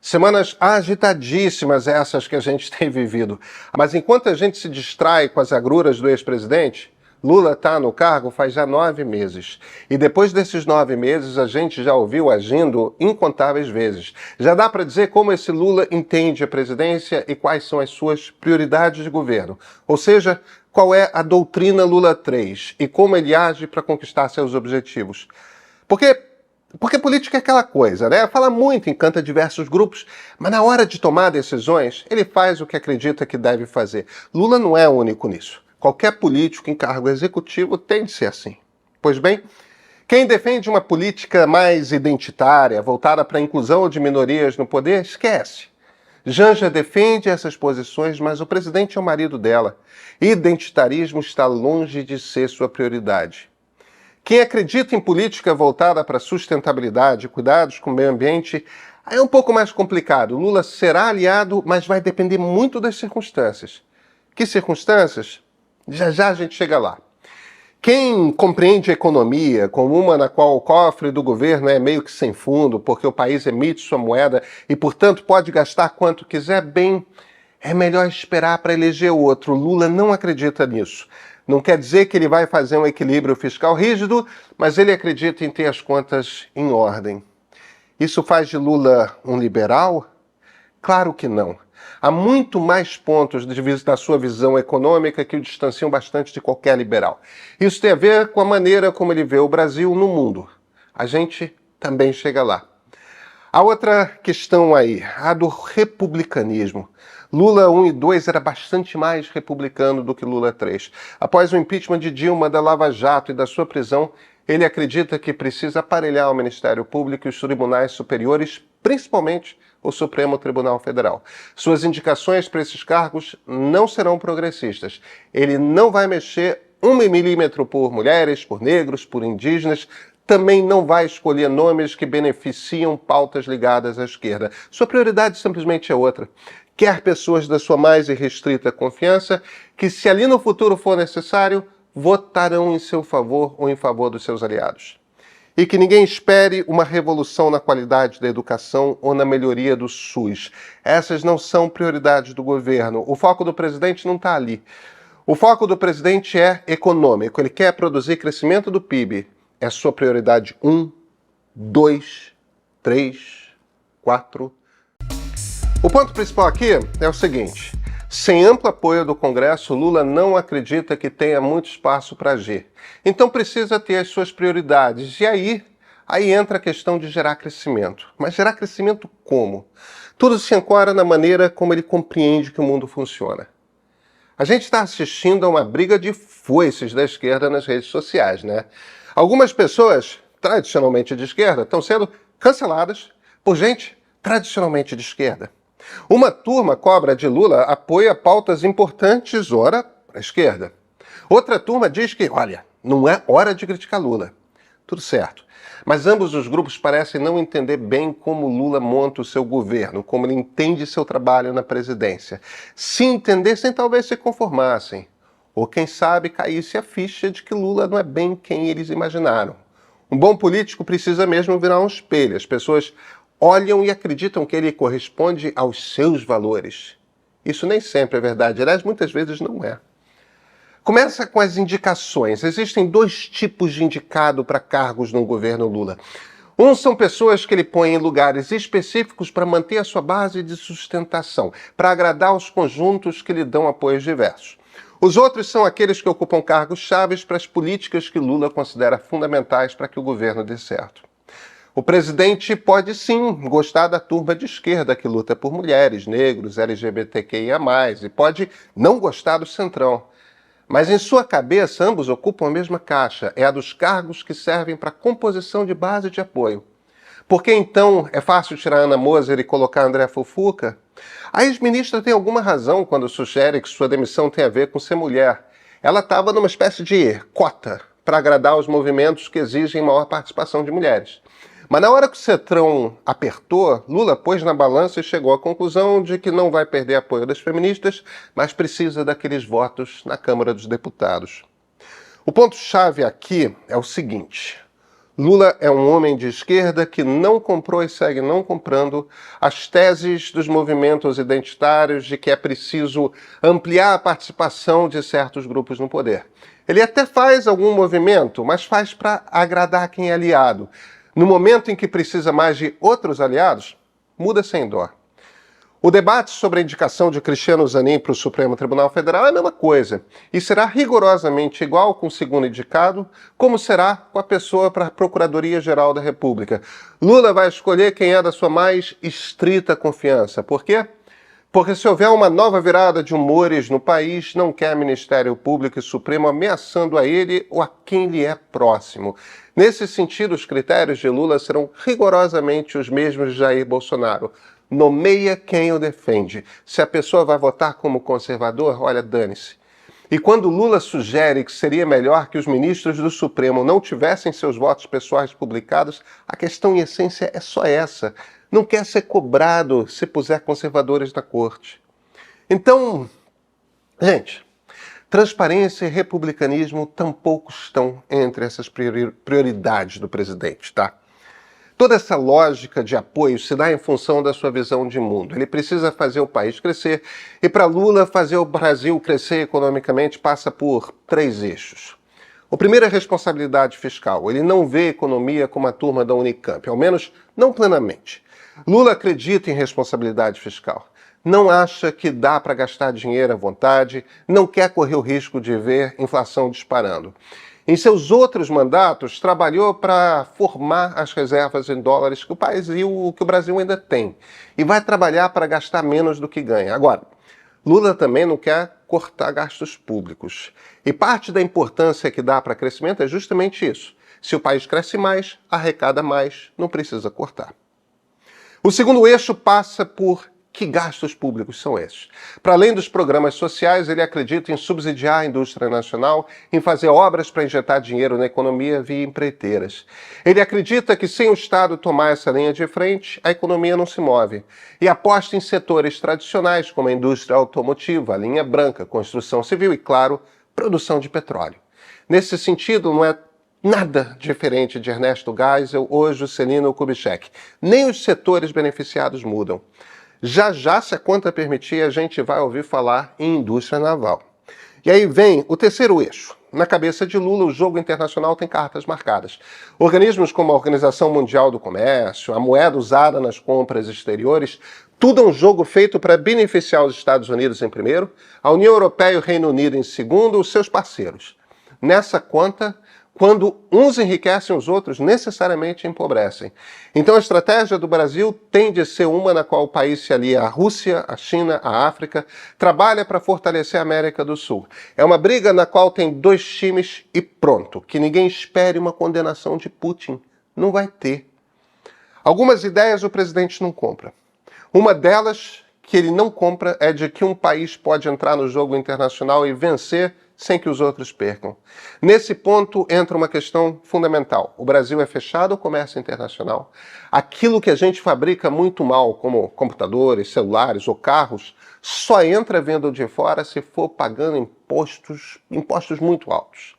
Semanas agitadíssimas essas que a gente tem vivido. Mas enquanto a gente se distrai com as agruras do ex-presidente, Lula está no cargo faz já 9 meses. E depois desses 9 meses, a gente já ouviu agindo incontáveis vezes. Já dá para dizer como esse Lula entende a presidência e quais são as suas prioridades de governo. Ou seja, qual é a doutrina Lula 3 e como ele age para conquistar seus objetivos. Porque política é aquela coisa, né? Fala muito, encanta diversos grupos, mas na hora de tomar decisões, ele faz o que acredita que deve fazer. Lula não é o único nisso. Qualquer político em cargo executivo tem de ser assim. Pois bem, quem defende uma política mais identitária, voltada para a inclusão de minorias no poder, esquece. Janja defende essas posições, mas o presidente é o marido dela. Identitarismo está longe de ser sua prioridade. Quem acredita em política voltada para sustentabilidade, cuidados com o meio ambiente, aí é um pouco mais complicado. Lula será aliado, mas vai depender muito das circunstâncias. Que circunstâncias? Já já a gente chega lá. Quem compreende a economia como uma na qual o cofre do governo é meio que sem fundo, porque o país emite sua moeda e, portanto, pode gastar quanto quiser, bem, é melhor esperar para eleger outro. Lula não acredita nisso. Não quer dizer que ele vai fazer um equilíbrio fiscal rígido, mas ele acredita em ter as contas em ordem. Isso faz de Lula um liberal? Claro que não. Há muito mais pontos da sua visão econômica que o distanciam bastante de qualquer liberal. Isso tem a ver com a maneira como ele vê o Brasil no mundo. A gente também chega lá. A outra questão aí, a do republicanismo. Lula 1 e 2 era bastante mais republicano do que Lula 3. Após o impeachment de Dilma, da Lava Jato e da sua prisão, ele acredita que precisa aparelhar o Ministério Público e os tribunais superiores, principalmente o Supremo Tribunal Federal. Suas indicações para esses cargos não serão progressistas. Ele não vai mexer 1 milímetro por mulheres, por negros, por indígenas. Também não vai escolher nomes que beneficiam pautas ligadas à esquerda. Sua prioridade simplesmente é outra. Quer pessoas da sua mais irrestrita confiança que, se ali no futuro for necessário, votarão em seu favor ou em favor dos seus aliados. E que ninguém espere uma revolução na qualidade da educação ou na melhoria do SUS. Essas não são prioridades do governo. O foco do presidente não está ali. O foco do presidente é econômico. Ele quer produzir crescimento do PIB. É sua prioridade 1, 2, 3, 4. O ponto principal aqui é o seguinte: sem amplo apoio do Congresso, Lula não acredita que tenha muito espaço para agir. Então precisa ter as suas prioridades. E aí entra a questão de gerar crescimento. Mas gerar crescimento como? Tudo se ancora na maneira como ele compreende que o mundo funciona. A gente está assistindo a uma briga de foices da esquerda nas redes sociais, né? Algumas pessoas, tradicionalmente de esquerda, estão sendo canceladas por gente tradicionalmente de esquerda. Uma turma cobra de Lula apoia pautas importantes, ora, para a esquerda. Outra turma diz que, olha, não é hora de criticar Lula. Tudo certo. Mas ambos os grupos parecem não entender bem como Lula monta o seu governo, como ele entende seu trabalho na presidência. Se entendessem, talvez se conformassem. Ou, quem sabe, caísse a ficha de que Lula não é bem quem eles imaginaram. Um bom político precisa mesmo virar um espelho. As pessoas olham e acreditam que ele corresponde aos seus valores. Isso nem sempre é verdade. Aliás, muitas vezes não é. Começa com as indicações. Existem 2 tipos de indicado para cargos no governo Lula. Um são pessoas que ele põe em lugares específicos para manter a sua base de sustentação, para agradar os conjuntos que lhe dão apoios diversos. Os outros são aqueles que ocupam cargos chaves para as políticas que Lula considera fundamentais para que o governo dê certo. O presidente pode sim gostar da turma de esquerda que luta por mulheres, negros, LGBTQIA+, e pode não gostar do centrão. Mas em sua cabeça, ambos ocupam a mesma caixa, é a dos cargos que servem para composição de base de apoio. Por que então é fácil tirar Ana Moser e colocar André Fufuca? A ex-ministra tem alguma razão quando sugere que sua demissão tem a ver com ser mulher. Ela estava numa espécie de cota para agradar os movimentos que exigem maior participação de mulheres. Mas na hora que o Centrão apertou, Lula pôs na balança e chegou à conclusão de que não vai perder apoio das feministas, mas precisa daqueles votos na Câmara dos Deputados. O ponto-chave aqui é o seguinte: Lula é um homem de esquerda que não comprou e segue não comprando as teses dos movimentos identitários de que é preciso ampliar a participação de certos grupos no poder. Ele até faz algum movimento, mas faz para agradar quem é aliado. No momento em que precisa mais de outros aliados, muda sem dó. O debate sobre a indicação de Cristiano Zanin para o Supremo Tribunal Federal é a mesma coisa, e será rigorosamente igual com o segundo indicado, como será com a pessoa para a Procuradoria-Geral da República. Lula vai escolher quem é da sua mais estrita confiança. Por quê? Porque se houver uma nova virada de humores no país, não quer Ministério Público e Supremo ameaçando a ele ou a quem lhe é próximo. Nesse sentido, os critérios de Lula serão rigorosamente os mesmos de Jair Bolsonaro. Nomeia quem o defende. Se a pessoa vai votar como conservador, olha, dane-se. E quando Lula sugere que seria melhor que os ministros do Supremo não tivessem seus votos pessoais publicados, a questão em essência é só essa. Não quer ser cobrado se puser conservadores na corte. Então, gente, transparência e republicanismo tampouco estão entre essas prioridades do presidente, tá? Toda essa lógica de apoio se dá em função da sua visão de mundo. Ele precisa fazer o país crescer e, para Lula, fazer o Brasil crescer economicamente passa por 3 eixos. O primeiro é a responsabilidade fiscal. Ele não vê a economia como a turma da Unicamp, ao menos não plenamente. Lula acredita em responsabilidade fiscal. Não acha que dá para gastar dinheiro à vontade, não quer correr o risco de ver inflação disparando. Em seus outros mandatos, trabalhou para formar as reservas em dólares que o Brasil ainda tem. E vai trabalhar para gastar menos do que ganha. Agora, Lula também não quer cortar gastos públicos. E parte da importância que dá para crescimento é justamente isso. Se o país cresce mais, arrecada mais, não precisa cortar. O segundo eixo passa por que gastos públicos são esses? Para além dos programas sociais, ele acredita em subsidiar a indústria nacional, em fazer obras para injetar dinheiro na economia via empreiteiras. Ele acredita que sem o Estado tomar essa linha de frente, a economia não se move. E aposta em setores tradicionais, como a indústria automotiva, a linha branca, construção civil e, claro, produção de petróleo. Nesse sentido, não é nada diferente de Ernesto Geisel ou Juscelino Kubitschek. Nem os setores beneficiados mudam. Já já, se a conta permitir, a gente vai ouvir falar em indústria naval. E aí vem o terceiro eixo. Na cabeça de Lula, o jogo internacional tem cartas marcadas. Organismos como a Organização Mundial do Comércio, a moeda usada nas compras exteriores, tudo é um jogo feito para beneficiar os Estados Unidos em primeiro, a União Europeia e o Reino Unido em segundo, os seus parceiros. Nessa conta, quando uns enriquecem, os outros necessariamente empobrecem. Então a estratégia do Brasil tem de ser uma na qual o país se alia à Rússia, à China, à África, trabalha para fortalecer a América do Sul. É uma briga na qual tem 2 times e pronto. Que ninguém espere uma condenação de Putin. Não vai ter. Algumas ideias o presidente não compra. Uma delas que ele não compra é de que um país pode entrar no jogo internacional e vencer sem que os outros percam. Nesse ponto entra uma questão fundamental. O Brasil é fechado ao comércio internacional. Aquilo que a gente fabrica muito mal, como computadores, celulares ou carros, só entra vindo de fora se for pagando impostos muito altos.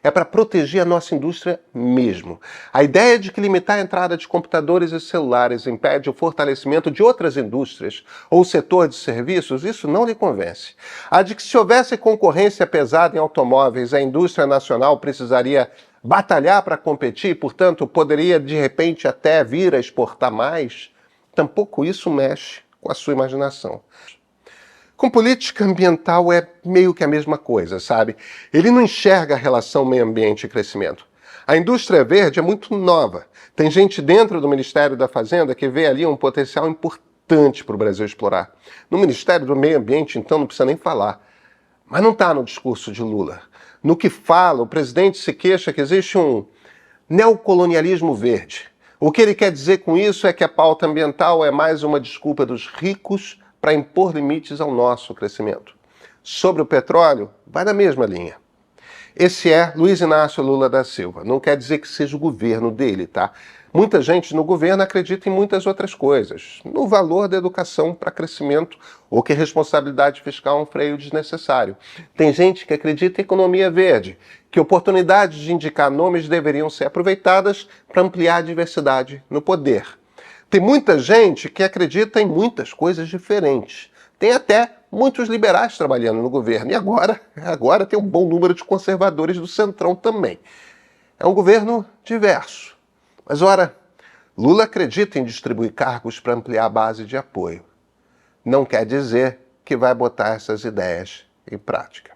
É para proteger a nossa indústria mesmo. A ideia de que limitar a entrada de computadores e celulares impede o fortalecimento de outras indústrias ou o setor de serviços, isso não lhe convence. A de que se houvesse concorrência pesada em automóveis, a indústria nacional precisaria batalhar para competir e, portanto, poderia de repente até vir a exportar mais, tampouco isso mexe com a sua imaginação. Com política ambiental é meio que a mesma coisa, sabe? Ele não enxerga a relação meio ambiente e crescimento. A indústria verde é muito nova. Tem gente dentro do Ministério da Fazenda que vê ali um potencial importante para o Brasil explorar. No Ministério do Meio Ambiente, então, não precisa nem falar. Mas não está no discurso de Lula. No que fala, o presidente se queixa que existe um neocolonialismo verde. O que ele quer dizer com isso é que a pauta ambiental é mais uma desculpa dos ricos para impor limites ao nosso crescimento. Sobre o petróleo, vai na mesma linha. Esse é Luiz Inácio Lula da Silva. Não quer dizer que seja o governo dele, tá? Muita gente no governo acredita em muitas outras coisas. No valor da educação para crescimento ou que responsabilidade fiscal é um freio desnecessário. Tem gente que acredita em economia verde, que oportunidades de indicar nomes deveriam ser aproveitadas para ampliar a diversidade no poder. Tem muita gente que acredita em muitas coisas diferentes. Tem até muitos liberais trabalhando no governo. E agora tem um bom número de conservadores do Centrão também. É um governo diverso. Mas, ora, Lula acredita em distribuir cargos para ampliar a base de apoio. Não quer dizer que vai botar essas ideias em prática.